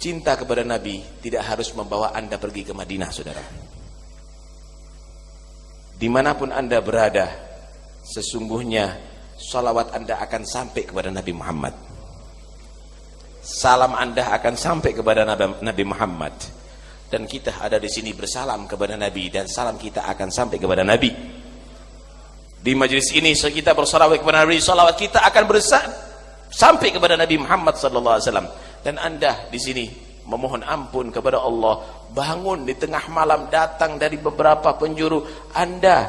Cinta kepada Nabi tidak harus membawa Anda pergi ke Madinah, saudara. Dimanapun Anda berada, sesungguhnya salawat Anda akan sampai kepada Nabi Muhammad. Salam Anda akan sampai kepada Nabi Muhammad. Dan kita ada di sini bersalam kepada Nabi, dan salam kita akan sampai kepada Nabi. Di majlis ini kita bersalawat kepada Nabi, salawat kita akan sampai kepada Nabi Muhammad sallallahu alaihi wasallam. Dan Anda di sini memohon ampun kepada Allah, bangun di tengah malam datang dari beberapa penjuru. Anda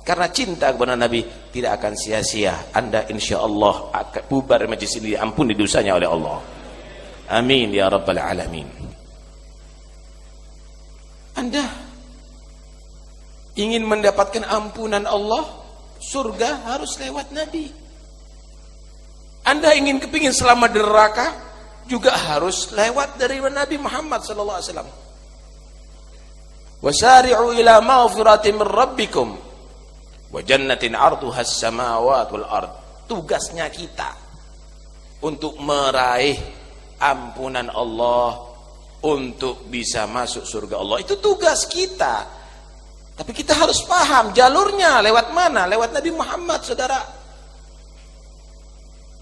karena cinta kepada Nabi tidak akan sia-sia. Anda insyaallah akan bubar majlis ini, diampuni dosanya oleh Allah. Amin ya rabbal alamin. Anda ingin mendapatkan ampunan Allah, surga harus lewat Nabi. Anda kepingin selamat dari neraka, juga harus lewat dari Nabi Muhammad sallallahu alaihi wasallam. Wasari'u ila maghfiratin min rabbikum wa jannatin 'arduha as-samawati wal ard. Tugasnya kita untuk meraih ampunan Allah, untuk bisa masuk surga Allah. Itu tugas kita. Tapi kita harus paham jalurnya lewat mana? Lewat Nabi Muhammad, saudara.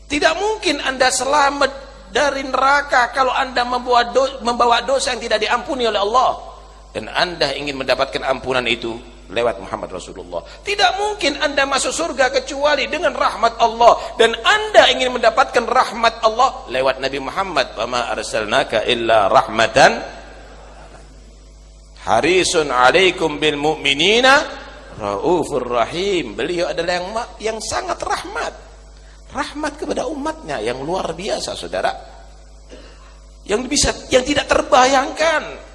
Tidak mungkin Anda selamat dari neraka kalau Anda membawa dosa yang tidak diampuni oleh Allah. Dan Anda ingin mendapatkan ampunan itu lewat Muhammad Rasulullah. Tidak mungkin Anda masuk surga kecuali dengan rahmat Allah. Dan Anda ingin mendapatkan rahmat Allah lewat Nabi Muhammad. Wa ma arsalnaka illa rahmatan harisun alaikum bil mu'minina raufur rahim. Beliau adalah yang sangat rahmat kepada umatnya, yang luar biasa, saudara. Yang tidak terbayangkan.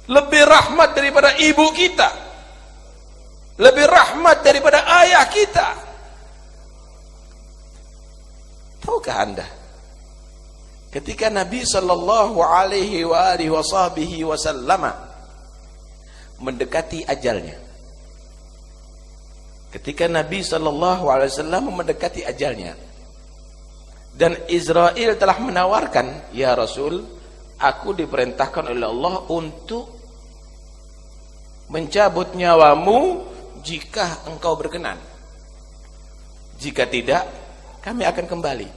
Lebih rahmat daripada ibu kita, lebih rahmat daripada ayah kita. Tahukah Anda, ketika Nabi sallallahu alaihi wasallam mendekati ajalnya, ketika Nabi sallallahu alaihi wasallam mendekati ajalnya, dan Israel telah menawarkan, ya Rasul, aku diperintahkan oleh Allah untuk mencabut nyawamu jika engkau berkenan. Jika tidak, kami akan kembali.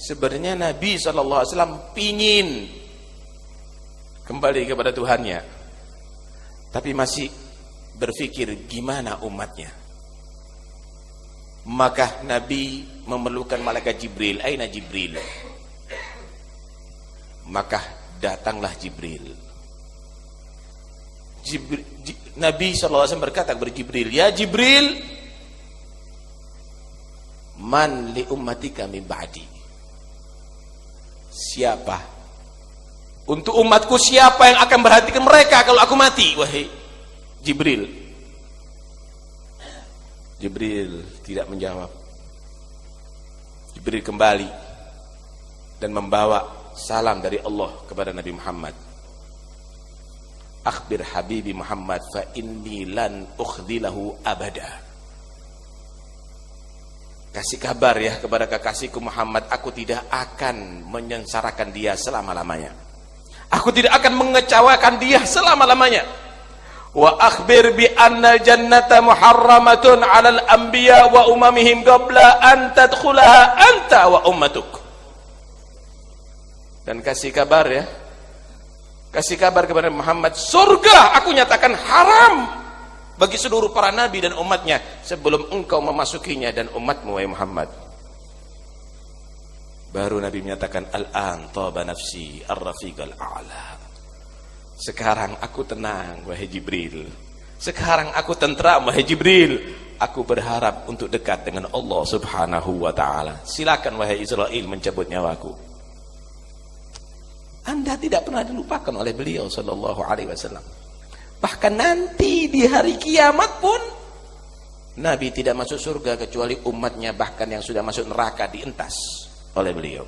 Sebenarnya Nabi SAW pingin kembali kepada Tuhannya, tapi masih berpikir gimana umatnya. Maka Nabi memerlukan malaikat Jibril. Aina Jibril? Maka datanglah Jibril. Nabi SAW berkata kepada Jibril, ya Jibril, man li ummatika min ba'di. Siapa untuk umatku, siapa yang akan perhatikan mereka kalau aku mati, wahai Jibril? Jibril tidak menjawab. Jibril kembali dan membawa salam dari Allah kepada Nabi Muhammad. Akhbir habibi Muhammad fa inni lan ukhdilahu abada. Kasih kabar ya kepada kekasihku Muhammad, aku tidak akan menyengsarakan dia selama-lamanya. Aku tidak akan mengecewakan dia selama-lamanya. Wa akhbir bi anna jannata muharramatun 'alal anbiya wa umamihim qabla an tadkhulaha anta wa ummatuk. Dan kasih kabar ya, kasih kabar kepada Muhammad, surga aku nyatakan haram bagi seluruh para nabi dan umatnya sebelum engkau memasukinya dan umatmu, wahai Muhammad. Baru Nabi menyatakan, al-an taba nafsi ar-rafiqal a'la. Sekarang aku tenang, wahai Jibril. Sekarang aku tentram, wahai Jibril. Aku berharap untuk dekat dengan Allah Subhanahu wa ta'ala. Silakan wahai Israel mencabut nyawaku. Anda tidak pernah dilupakan oleh beliau sallallahu alaihi wasallam. Bahkan nanti di hari kiamat pun Nabi tidak masuk surga kecuali umatnya, bahkan yang sudah masuk neraka dientas oleh beliau.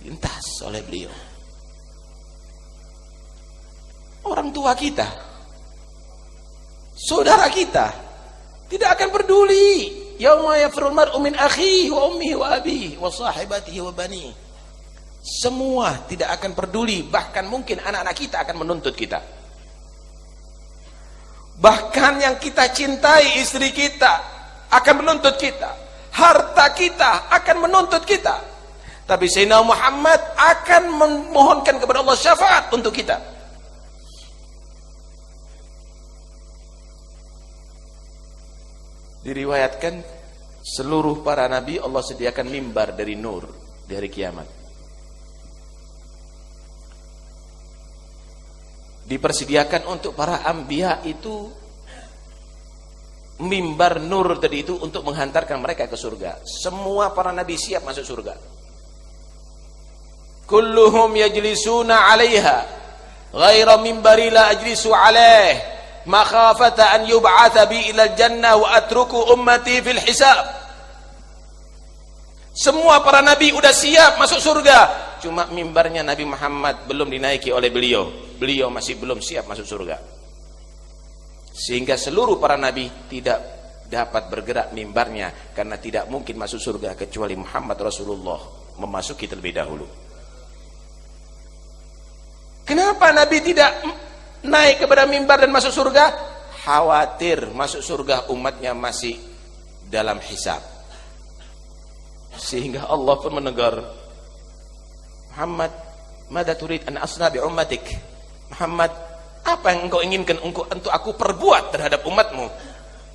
Dientas oleh beliau. Orang tua kita, saudara kita tidak akan peduli yauma yafirrul mar'u min akhihi wa ummihi wa abihi wa sahibatihi wa banihi. Semua tidak akan peduli, bahkan mungkin anak-anak kita akan menuntut kita. Bahkan yang kita cintai, istri kita akan menuntut kita, harta kita akan menuntut kita. Tapi Sayyidina Muhammad akan memohonkan kepada Allah syafaat untuk kita. Diriwayatkan seluruh para nabi Allah sediakan mimbar dari nur di hari kiamat. Dipersediakan untuk para anbiya itu mimbar nur tadi itu untuk menghantarkan mereka ke surga. Semua para nabi siap masuk surga. Kulluhum yajlisuna 'alaiha ghaira mimbari la ajlisu 'alaih makhafata an yub'atha bi ila jannah wa atruku ummati fil hisab. Semua para nabi udah siap masuk surga, cuma mimbarnya Nabi Muhammad belum dinaiki oleh beliau. Beliau masih belum siap masuk surga. Sehingga seluruh para nabi tidak dapat bergerak mimbarnya, karena tidak mungkin masuk surga kecuali Muhammad Rasulullah memasuki terlebih dahulu. Kenapa nabi tidak naik kepada mimbar dan masuk surga? Khawatir masuk surga umatnya masih dalam hisab. Sehingga Allah pun menegur, Muhammad, mada turid an asna bi ummatik? Muhammad, apa yang engkau inginkan untuk aku perbuat terhadap umatmu?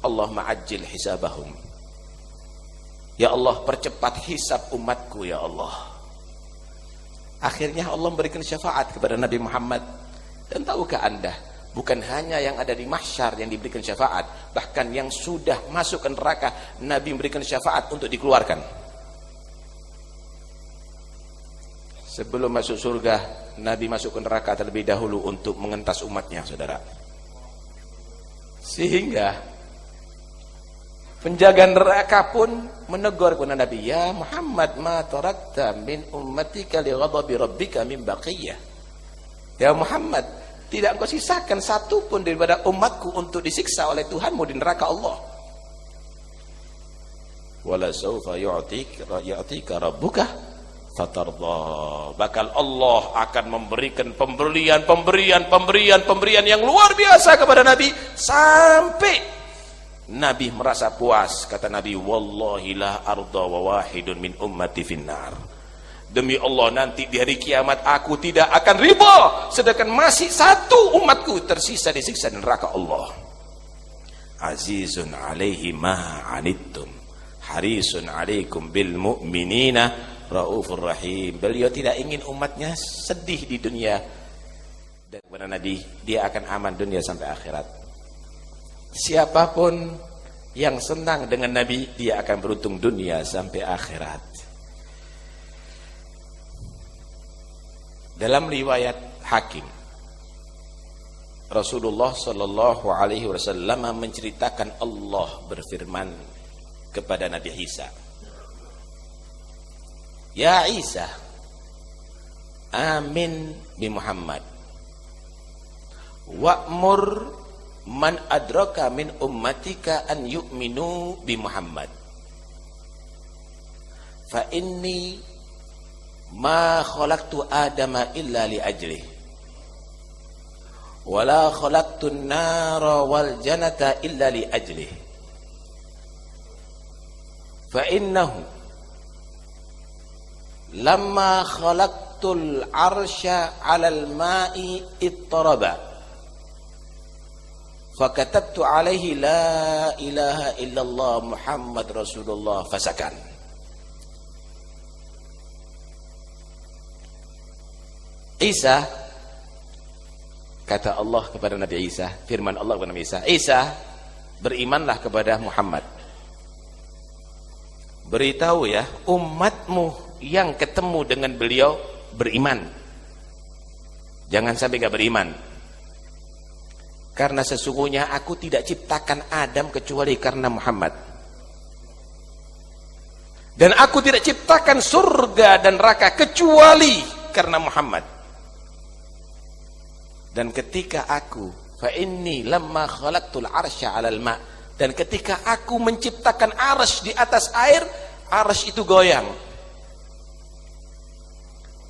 Allahumma ajil hisabahum. Ya Allah, percepat hisab umatku ya Allah. Akhirnya Allah memberikan syafaat kepada Nabi Muhammad. Dan tahukah anda, bukan hanya yang ada di mahsyar yang diberikan syafaat, bahkan yang sudah masuk ke neraka Nabi memberikan syafaat untuk dikeluarkan. Sebelum masuk surga, Nabi masuk ke neraka terlebih dahulu untuk mengentas umatnya, saudara. Sehingga penjaga neraka pun menegur kepada Nabi, ya Muhammad, ma tarakta min ummatika li ghadabi rabbika min baqiyah. Ya Muhammad, tidak engkau sisakan satu pun daripada umatku untuk disiksa oleh Tuhanmu di neraka Allah. Wala sawfa yu'tika rabbuka fatarda. Bakal Allah akan memberikan pemberian yang luar biasa kepada Nabi, sampai Nabi merasa puas. Kata Nabi, wallahi la arda wa wahidun min ummati finnar. Demi Allah, nanti di hari kiamat aku tidak akan riba sedangkan masih satu umatku tersisa disiksa di neraka Allah. Azizun alaihi ma anittum harisun alaikum bil mu'minina Raufur Rahim. Beliau tidak ingin umatnya sedih di dunia, dan kepada Nabi, dia akan aman dunia sampai akhirat. Siapapun yang senang dengan Nabi, dia akan beruntung dunia sampai akhirat. Dalam riwayat Hakim, Rasulullah sallallahu alaihi wasallam menceritakan Allah berfirman kepada Nabi Isa, ya Isa, amin bi Muhammad wa'mur man adraka min ummatika an yu'minu bi Muhammad fa inni ma khalaqtu adama illa li ajlih wa la khalaqtu an-nara wal jannata illa li ajlih fa innahu lamma khalaqtul arsya 'alal ma'i ittaraba fakatabtu 'alaihi la ilaha illallah Muhammad Rasulullah fasakan. Isa, kata Allah kepada Nabi Isa, firman Allah kepada Nabi Isa, Isa, berimanlah kepada Muhammad. Beritahu ya umatmu yang ketemu dengan beliau beriman. Jangan sampai gak beriman. Karena sesungguhnya aku tidak ciptakan Adam kecuali karena Muhammad. Dan aku tidak ciptakan surga dan neraka kecuali karena Muhammad. Dan ketika aku fa inni lamma khalaqtul arsya 'alal ma', Dan ketika aku menciptakan arsy di atas air, arsy itu goyang.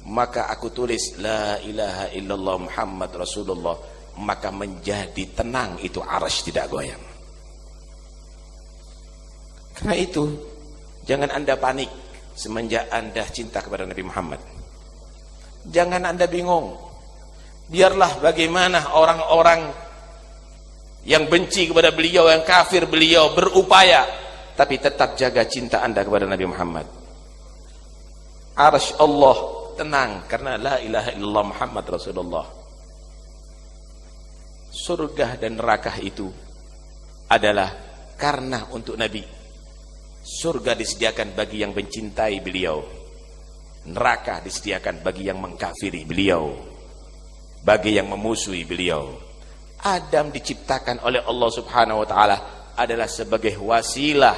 Maka aku tulis la ilaha illallah Muhammad Rasulullah, maka menjadi tenang itu arsy, tidak goyang. Karena itu jangan Anda panik semenjak Anda cinta kepada Nabi Muhammad. Jangan Anda bingung. Biarlah bagaimana orang-orang yang benci kepada beliau, yang kafir beliau berupaya, tapi tetap jaga cinta Anda kepada Nabi Muhammad. Arsy Allah tenang karena la ilaha illallah Muhammad Rasulullah. Surga dan neraka itu adalah karena untuk Nabi. Surga disediakan bagi yang mencintai beliau, neraka disediakan bagi yang mengkafiri beliau, bagi yang memusuhi beliau. Adam diciptakan oleh Allah Subhanahu wa taala adalah sebagai wasilah,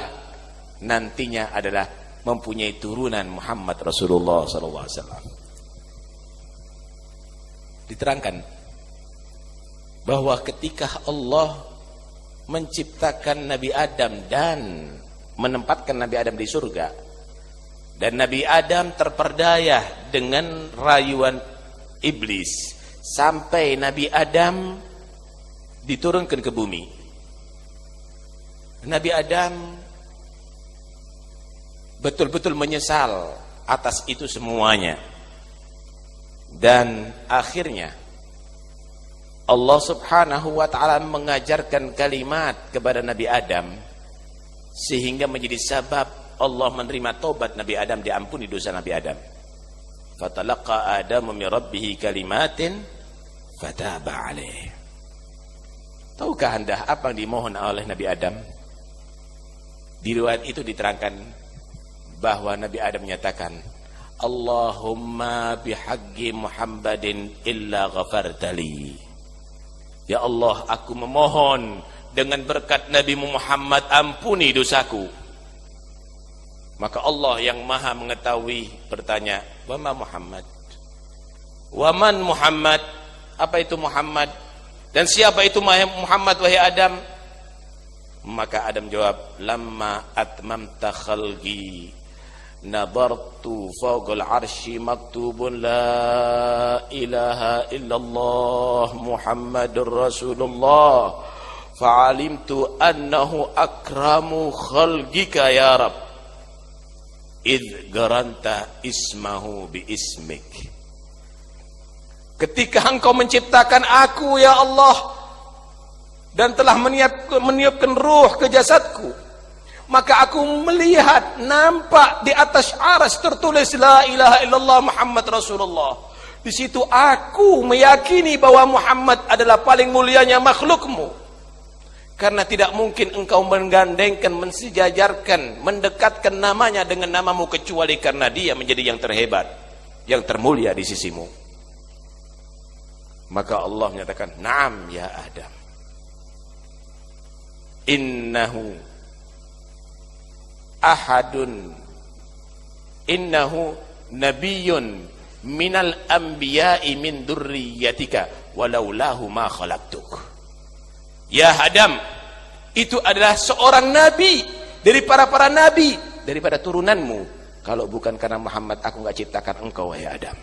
nantinya adalah mempunyai turunan Muhammad Rasulullah sallallahu alaihi wasallam. Diterangkan bahwa ketika Allah menciptakan Nabi Adam dan menempatkan Nabi Adam di surga, dan Nabi Adam terperdaya dengan rayuan iblis sampai Nabi Adam diturunkan ke bumi. Nabi Adam betul-betul menyesal atas itu semuanya, dan akhirnya Allah Subhanahu wa ta'ala mengajarkan kalimat kepada Nabi Adam sehingga menjadi sebab Allah menerima taubat Nabi Adam, diampuni dosa Nabi Adam. Fatalaqa Adamu min rabbih kalimatin fataba alaih. Tahukah Anda apa yang dimohon oleh Nabi Adam? Di riwayat itu diterangkan bahwa Nabi Adam menyatakan, Allahumma bihaqqi Muhammadin illa ghafartali. Ya Allah, aku memohon dengan berkat Nabi Muhammad, ampuni dosaku. Maka Allah yang maha mengetahui bertanya, Wama Muhammad? Waman Muhammad? Apa itu Muhammad? Dan siapa itu Muhammad, wahai Adam? Maka Adam jawab, Lamma atmamta khalqi nadartu fawqal arsy maktubun la ilaha illallah Muhammadur Rasulullah fa'alimtu annahu akramu khalqika ya Rab id garanta ismahu bi ismik. Ketika engkau menciptakan aku ya Allah dan telah meniupkan ruh ke jasadku, maka aku melihat, nampak di atas arsy tertulis la ilaha illallah Muhammad Rasulullah. Di situ aku meyakini bahwa Muhammad adalah paling mulianya makhlukmu, karena tidak mungkin engkau menggandengkan, mensejajarkan, mendekatkan namanya dengan namamu kecuali karena dia menjadi yang terhebat, yang termulia di sisimu. Maka Allah menyatakan, Naam ya Adam, innahu ahadun, innahu nabiyyun minal anbiya'i min dzurriyyatika walaulahu ma khalaqtuk. Ya Adam, itu adalah seorang nabi dari para nabi, daripada turunanmu. Kalau bukan karena Muhammad, aku enggak ciptakan engkau, wahai Adam.